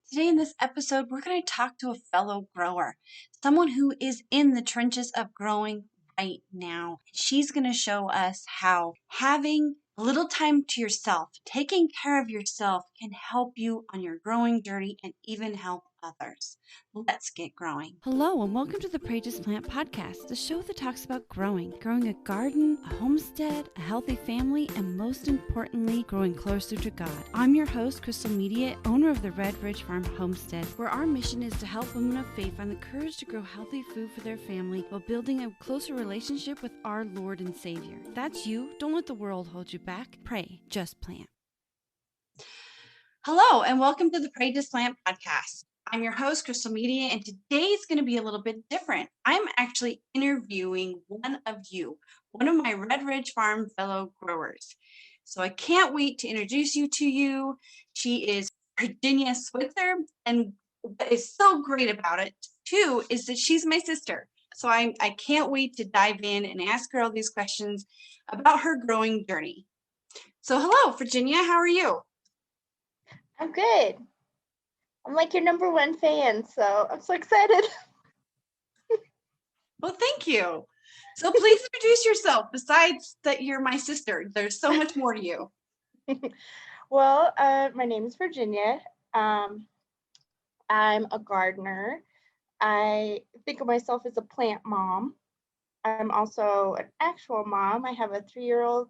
Today in this episode, we're going to talk to a fellow grower, someone who is in the trenches of growing right now. She's going to show us how having a little time to yourself, taking care of yourself can help you on your growing journey and even help others. Let's get growing. Hello, and welcome to the Pray Just Plant podcast, the show that talks about growing a garden, a homestead, a healthy family, and most importantly, growing closer to God. I'm your host, Crystal Media, owner of the Red Ridge Farm Homestead, where our mission is to help women of faith find the courage to grow healthy food for their family while building a closer relationship with our Lord and Savior. If that's you, don't let the world hold you back. Pray, just plant. Hello, and welcome to the Pray Just Plant podcast. I'm your host, Crystal Media, and today's going to be a little bit different. I'm actually interviewing one of my Red Ridge Farm fellow growers. So I can't wait to introduce you to you. She is Virginia Switzer, and what is so great about it, too, is that she's my sister. So I can't wait to dive in and ask her all these questions about her growing journey. So hello, Virginia, how are you? I'm good. I'm like your number one fan, so I'm so excited. Well, thank you. So please introduce yourself. Besides that you're my sister, there's so much more to you. Well, my name is Virginia. I'm a gardener. I think of myself as a plant mom. I'm also an actual mom. I have a 3-year-old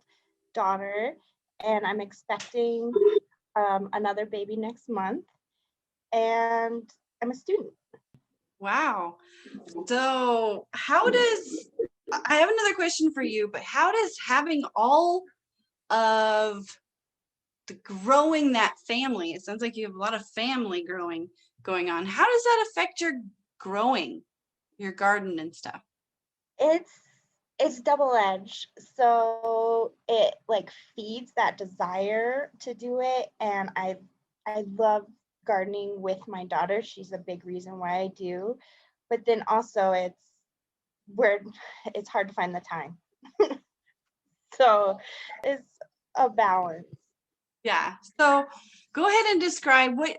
daughter, and I'm expecting another baby next month. And I'm a student. Wow. So I have another question for you, but how does having all of the growing that family, it sounds like you have a lot of family going on. How does that affect your growing, your garden and stuff? It's double-edged. So it like feeds that desire to do it, and I love gardening with my daughter. She's a big reason why I do. But then also it's hard to find the time. So it's a balance. Yeah. So go ahead and describe what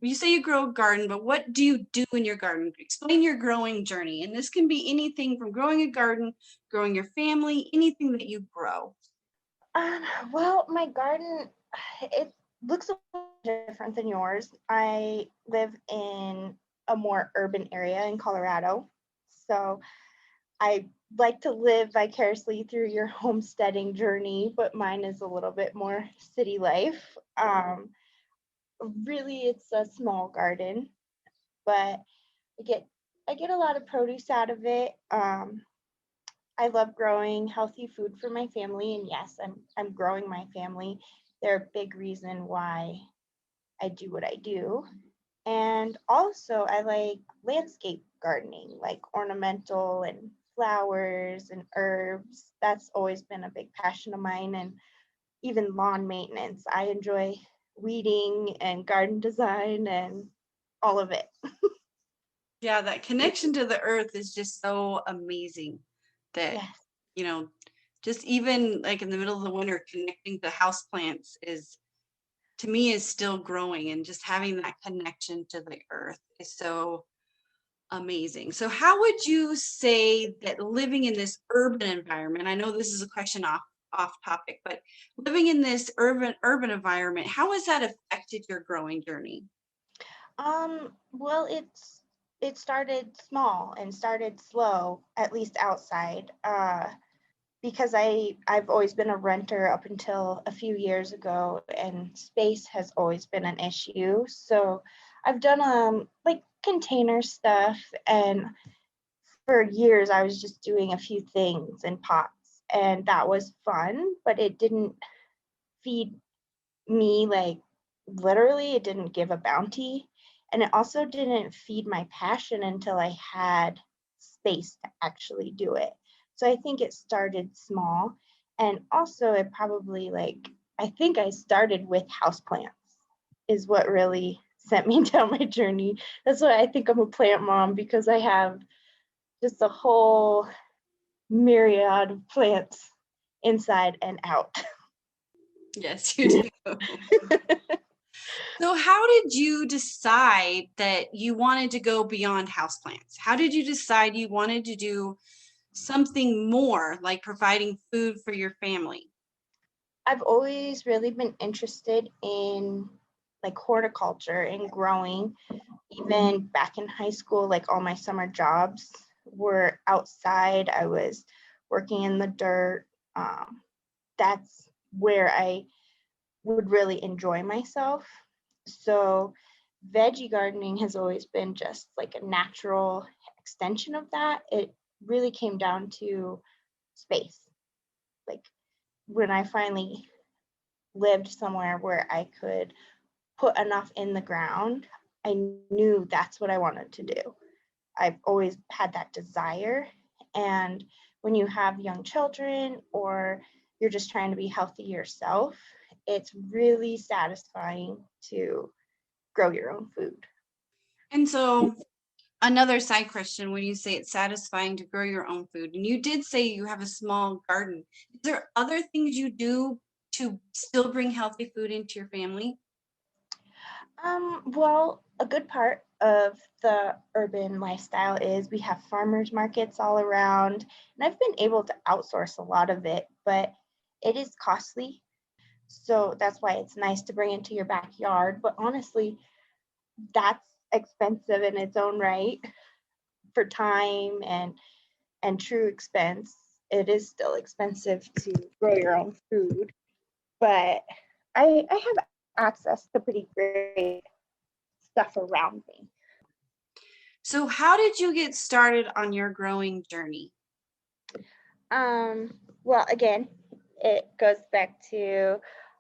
you say you grow a garden, but what do you do in your garden? Explain your growing journey. And this can be anything from growing a garden, growing your family, anything that you grow. Well, my garden, it looks a little different than yours. I live in a more urban area in Colorado. So I like to live vicariously through your homesteading journey, but mine is a little bit more city life. Really, it's a small garden, but I get a lot of produce out of it. I love growing healthy food for my family, and yes, I'm growing my family. They're a big reason why I do what I do. And also, I like landscape gardening, like ornamental and flowers and herbs. That's always been a big passion of mine, and even lawn maintenance. I enjoy weeding and garden design and all of it. Yeah, that connection to the earth is just so amazing that, Yes. just even like in the middle of the winter, connecting to houseplants to me is still growing, and just having that connection to the earth is so amazing. So how would you say that living in this urban environment, I know this is a question off topic, but living in this urban environment, how has that affected your growing journey? Well, it started small and started slow, at least outside. Because I've always been a renter up until a few years ago, and space has always been an issue. So I've done like container stuff, and for years I was just doing a few things in pots, and that was fun, but it didn't feed me, like, literally it didn't give a bounty, and it also didn't feed my passion until I had space to actually do it. So I think it started small, and also it probably, like, I think I started with houseplants is what really sent me down my journey. That's why I think I'm a plant mom, because I have just a whole myriad of plants inside and out. Yes, you do. So how did you decide that you wanted to go beyond houseplants? How did you decide you wanted to do something more like providing food for your family? I've always really been interested in like horticulture and growing. Even back in high school, like all my summer jobs were outside. I was working in the dirt. That's where I would really enjoy myself. So veggie gardening has always been just like a natural extension of that. It really came down to space. Like when I finally lived somewhere where I could put enough in the ground, I knew that's what I wanted to do. I've always had that desire. And when you have young children or you're just trying to be healthy yourself, it's really satisfying to grow your own food. And so another side question, when you say it's satisfying to grow your own food, and you did say you have a small garden, is there other things you do to still bring healthy food into your family? Well, a good part of the urban lifestyle is we have farmers markets all around, and I've been able to outsource a lot of it, but it is costly. So that's why it's nice to bring into your backyard. But honestly, that's expensive in its own right for time and true expense. It is still expensive to grow your own food, but I have access to pretty great stuff around me. So how did you get started on your growing journey? Well, again, it goes back to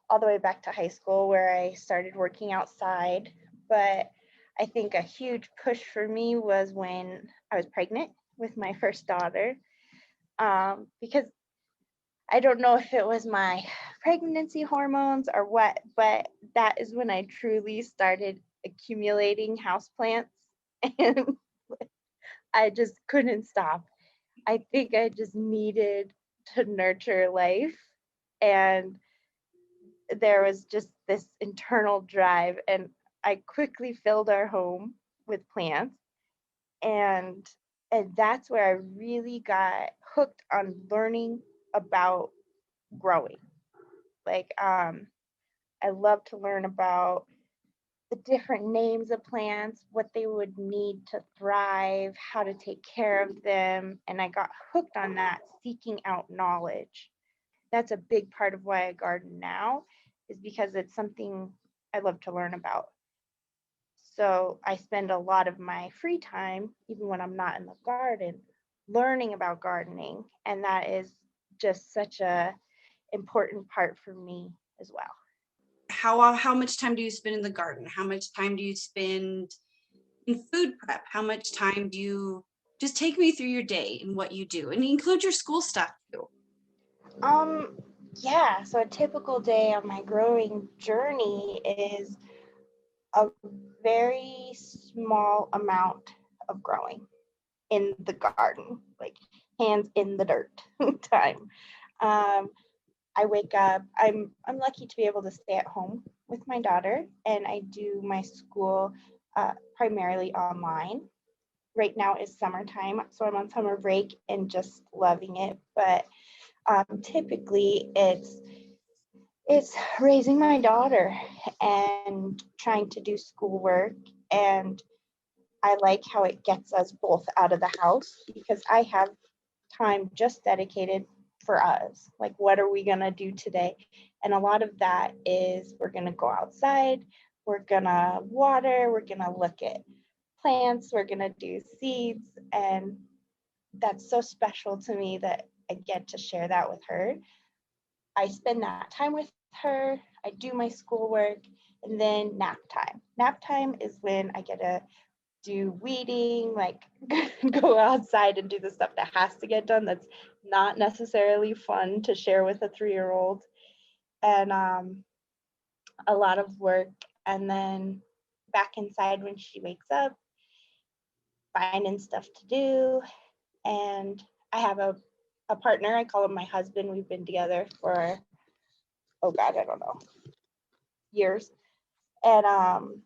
all the way back to high school where I started working outside. But I think a huge push for me was when I was pregnant with my first daughter. Because I don't know if it was my pregnancy hormones or what, but that is when I truly started accumulating houseplants and I just couldn't stop. I think I just needed to nurture life. And there was just this internal drive. And I quickly filled our home with plants. And, and that's where I really got hooked on learning about growing. Like, I love to learn about the different names of plants, what they would need to thrive, how to take care of them. And I got hooked on that, seeking out knowledge. That's a big part of why I garden now, is because it's something I love to learn about. So I spend a lot of my free time, even when I'm not in the garden, learning about gardening. And that is just such a important part for me as well. How much time do you spend in the garden? How much time do you spend in food prep? How much time do you just take me through your day and what you do and include your school stuff too? Um, yeah, so a typical day on my growing journey is a very small amount of growing in the garden, like hands in the dirt time. Um, I wake up. I'm lucky to be able to stay at home with my daughter, and I do my school primarily online. Right now is summertime, so I'm on summer break and just loving it. But typically, it's raising my daughter and trying to do schoolwork, and I like how it gets us both out of the house because I have time just dedicated for us. Like, what are we going to do today? And a lot of that is we're going to go outside, we're going to water, we're going to look at plants, we're going to do seeds. And that's so special to me that I get to share that with her. I spend that time with her, I do my schoolwork, and then nap time. Nap time is when I get to do weeding, like go outside and do the stuff that has to get done that's not necessarily fun to share with a 3-year-old, and a lot of work. And then back inside when she wakes up, finding stuff to do. And I have a partner, I call him my husband. We've been together for, oh God, I don't know, years. And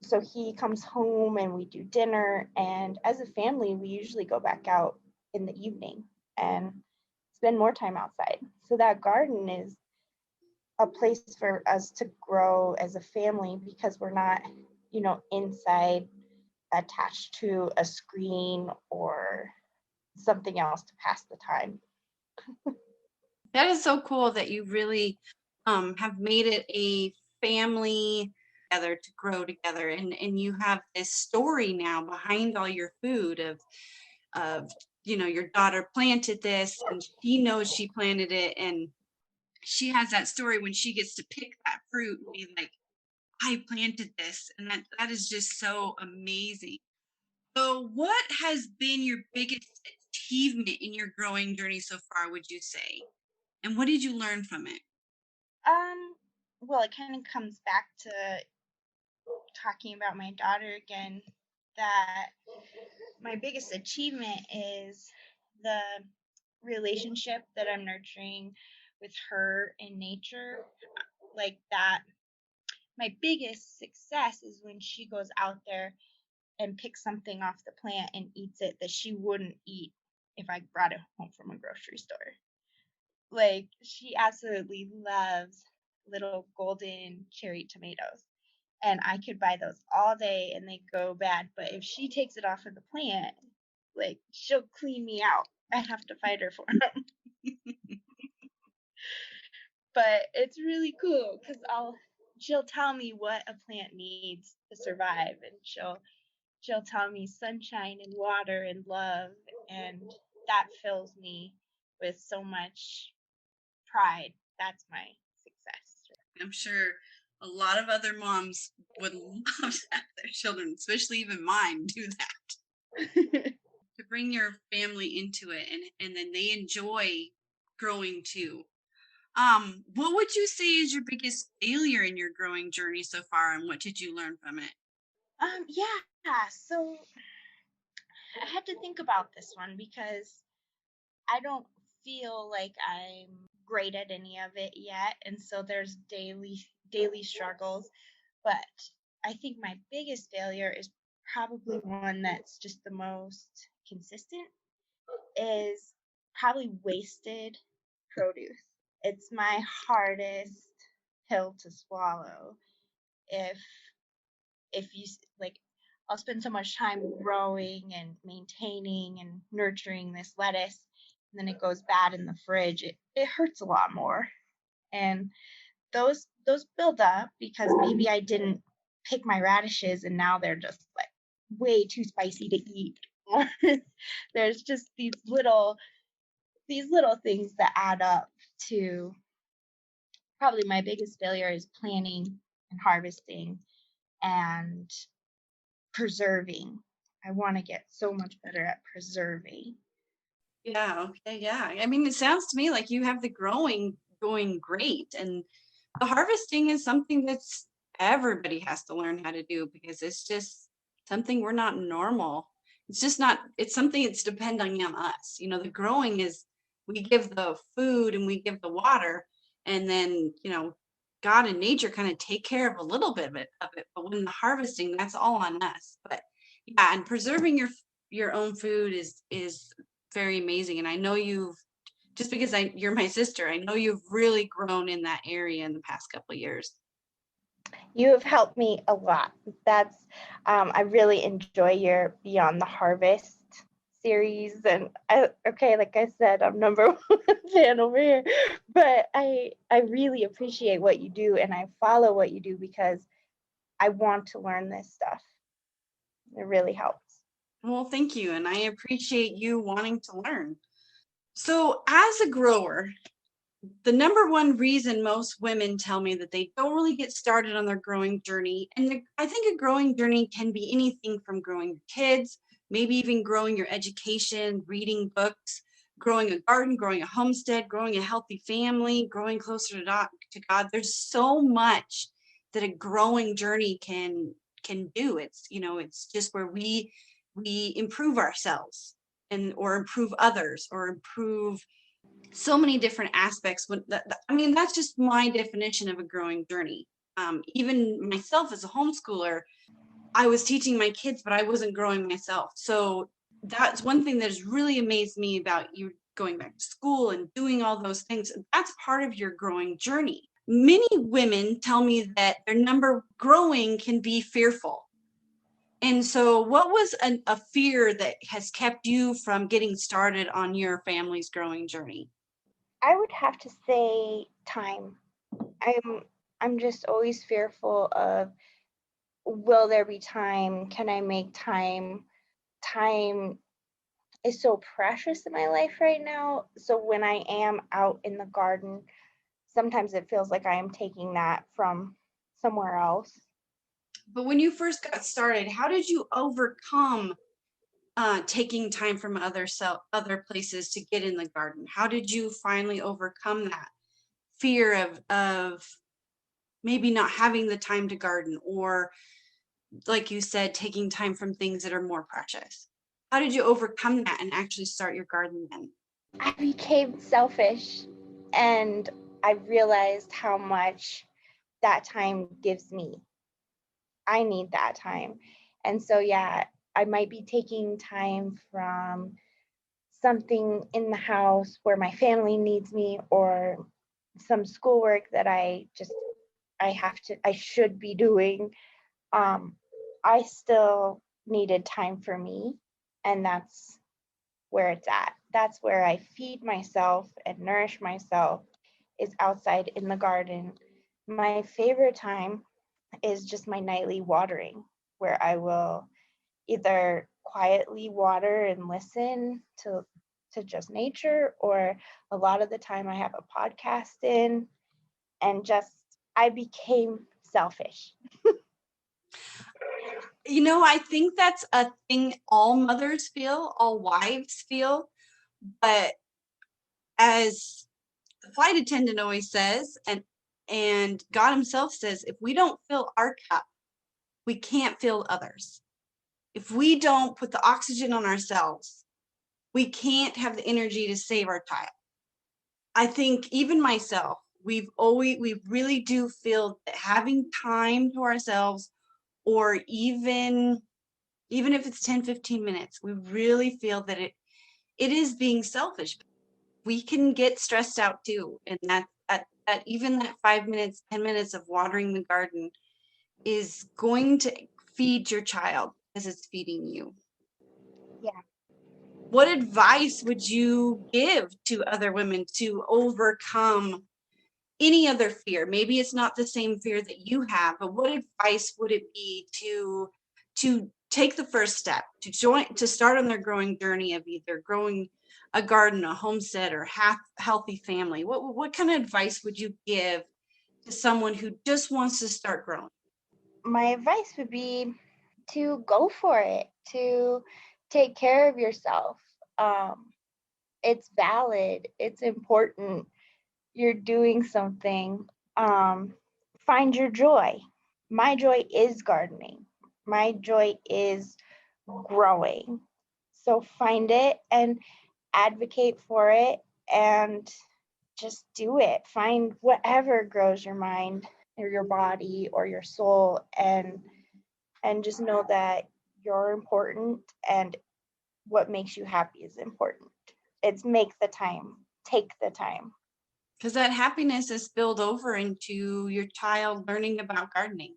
so he comes home and we do dinner. And as a family, we usually go back out in the evening and spend more time outside. So that garden is a place for us to grow as a family because we're not, inside attached to a screen or something else to pass the time. That is so cool that you really have made it a family together to grow together, and you have this story now behind all your food of your daughter planted this and she knows she planted it, and she has that story when she gets to pick that fruit and be like, I planted this, and that is just so amazing. So what has been your biggest achievement in your growing journey so far, would you say? And what did you learn from it? Um, well, it kind of comes back to talking about my daughter again, that my biggest achievement is the relationship that I'm nurturing with her in nature. Like that, my biggest success is when she goes out there and picks something off the plant and eats it that she wouldn't eat if I brought it home from a grocery store. Like, she absolutely loves little golden cherry tomatoes. And I could buy those all day and they go bad. But if she takes it off of the plant, like, she'll clean me out. I'd have to fight her for them. But it's really cool because she'll tell me what a plant needs to survive, and she'll tell me sunshine and water and love, and that fills me with so much pride. That's my success. I'm sure a lot of other moms would love to have their children, especially even mine, do that. To bring your family into it, and then they enjoy growing too. What would you say is your biggest failure in your growing journey so far, and what did you learn from it? Yeah, so I had to think about this one because I don't feel like I'm great at any of it yet, and so there's daily struggles. But I think my biggest failure is probably one that's just the most consistent, is probably wasted produce. It's my hardest pill to swallow. If like, I'll spend so much time growing and maintaining and nurturing this lettuce, and then it goes bad in the fridge. It hurts a lot more. And those build up because maybe I didn't pick my radishes and now they're just like way too spicy to eat. There's just these little things that add up to probably my biggest failure is planning and harvesting and preserving. I want to get so much better at preserving. Yeah, okay, yeah. I mean, it sounds to me like you have the growing going great, and the harvesting is something that's everybody has to learn how to do because it's just something we're not normal. It's just not, it's something that's depending on us. The growing is we give the food and we give the water, and then, God and nature kind of take care of a little bit of it. But when the harvesting, that's all on us. But yeah, and preserving your own food is very amazing. And I know you've just because you're my sister, I know you've really grown in that area in the past couple of years. You have helped me a lot. I really enjoy your Beyond the Harvest series, and like I said, I'm number one fan over here, but I really appreciate what you do, and I follow what you do because I want to learn this stuff. It really helps. Well, thank you. And I appreciate you wanting to learn. So, as a grower, the number one reason most women tell me that they don't really get started on their growing journey, and I think a growing journey can be anything from growing your kids, maybe even growing your education, reading books, growing a garden, growing a homestead, growing a healthy family, growing closer to God. There's so much that a growing journey can do. It's just where we improve ourselves and or improve others or improve so many different aspects. I mean, that's just my definition of a growing journey. Even myself as a homeschooler, I was teaching my kids, but I wasn't growing myself. So that's one thing that has really amazed me about you going back to school and doing all those things. That's part of your growing journey. Many women tell me that their number growing can be fearful. And so, what was a fear that has kept you from getting started on your family's growing journey? I would have to say time. I'm I'm just always fearful of, will there be time? Can I make time? Time is so precious in my life right now. So when I am out in the garden, sometimes it feels like I am taking that from somewhere else. But when you first got started, how did you overcome taking time from other places to get in the garden? How did you finally overcome that fear of maybe not having the time to garden, or like you said, taking time from things that are more precious? How did you overcome that and actually start your garden then? I became selfish and I realized how much that time gives me. I need that time. And so, yeah, I might be taking time from something in the house where my family needs me, or some schoolwork that I should be doing. Um, I still needed time for me, and that's where it's at. That's where I feed myself and nourish myself, is outside in the garden. My favorite time is just my nightly watering, where I will either quietly water and listen to just nature, or a lot of the time I have a podcast in, and just I became selfish. I think that's a thing all mothers feel, all wives feel. But as the flight attendant always says, and God himself says, if we don't fill our cup, we can't fill others. If we don't put the oxygen on ourselves, we can't have the energy to save our child. I think even myself, we really do feel that having time to ourselves, or even if it's 10-15 minutes, we really feel that it is being selfish. We can get stressed out too, and that even that 5 minutes, 10 minutes of watering the garden is going to feed your child as it's feeding you. Yeah. What advice would you give to other women to overcome any other fear? Maybe it's not the same fear that you have, but what advice would it be to take the first step, to start on their growing journey of either growing a garden, a homestead, or healthy family? What kind of advice would you give to someone who just wants to start growing? My advice would be to go for it, to take care of yourself. Um, it's valid, it's important. You're doing something. Um, find your joy. My joy is gardening. My joy is growing. So find it and advocate for it, and just do it. Find whatever grows your mind or your body or your soul, and just know that you're important, and what makes you happy is important. It's make the time, take the time. Because that happiness is spilled over into your child learning about gardening,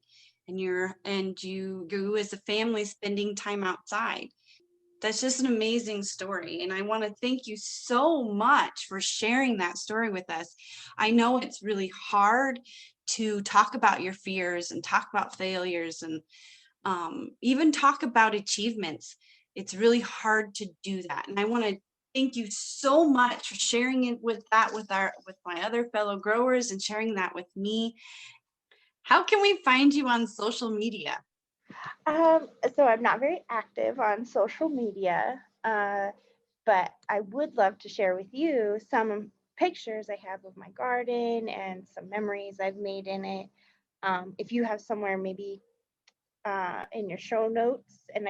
and you as a family spending time outside. That's just an amazing story, and I want to thank you so much for sharing that story with us. I know it's really hard to talk about your fears and talk about failures, and even talk about achievements. It's really hard to do that, and I want to thank you so much for sharing it with my other fellow growers, and sharing that with me. How can we find you on social media? So I'm not very active on social media, but I would love to share with you some pictures I have of my garden and some memories I've made in it. If you have somewhere maybe in your show notes, and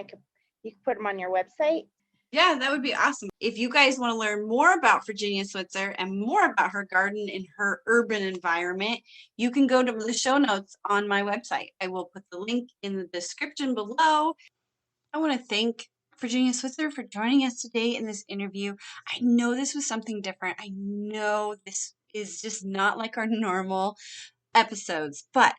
you could put them on your website. Yeah, that would be awesome. If you guys want to learn more about Virginia Switzer and more about her garden in her urban environment, you can go to the show notes on my website. I will put the link in the description below. I want to thank Virginia Switzer for joining us today in this interview. I know this was something different. I know this is just not like our normal episodes, but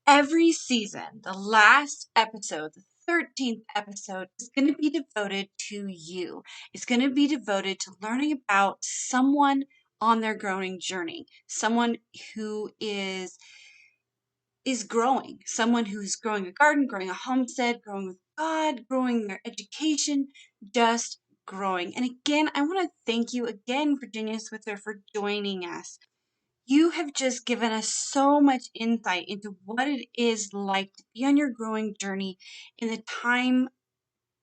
every season, the last episode, the 13th episode, is going to be devoted to you. It's going to be devoted to learning about someone on their growing journey, someone who is growing, someone who's growing a garden, growing a homestead, growing with God, growing their education, just growing. And again, I want to thank you again, Virginia Switzer, for joining us. You have just given us so much insight into what it is like to be on your growing journey in the time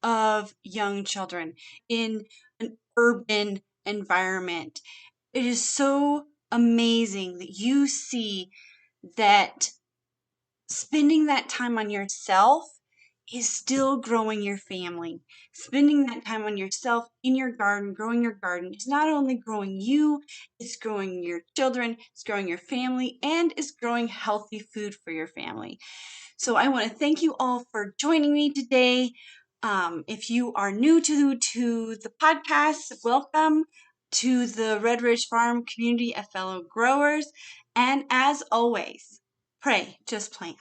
of young children in an urban environment. It is so amazing that you see that spending that time on yourself is still growing your family. Spending that time on yourself in your garden, growing your garden, is not only growing you, it's growing your children, it's growing your family, and it's growing healthy food for your family. So I want to thank you all for joining me today. If you are new to the podcast, welcome to the Red Ridge Farm community of fellow growers. And as always, pray, just plant.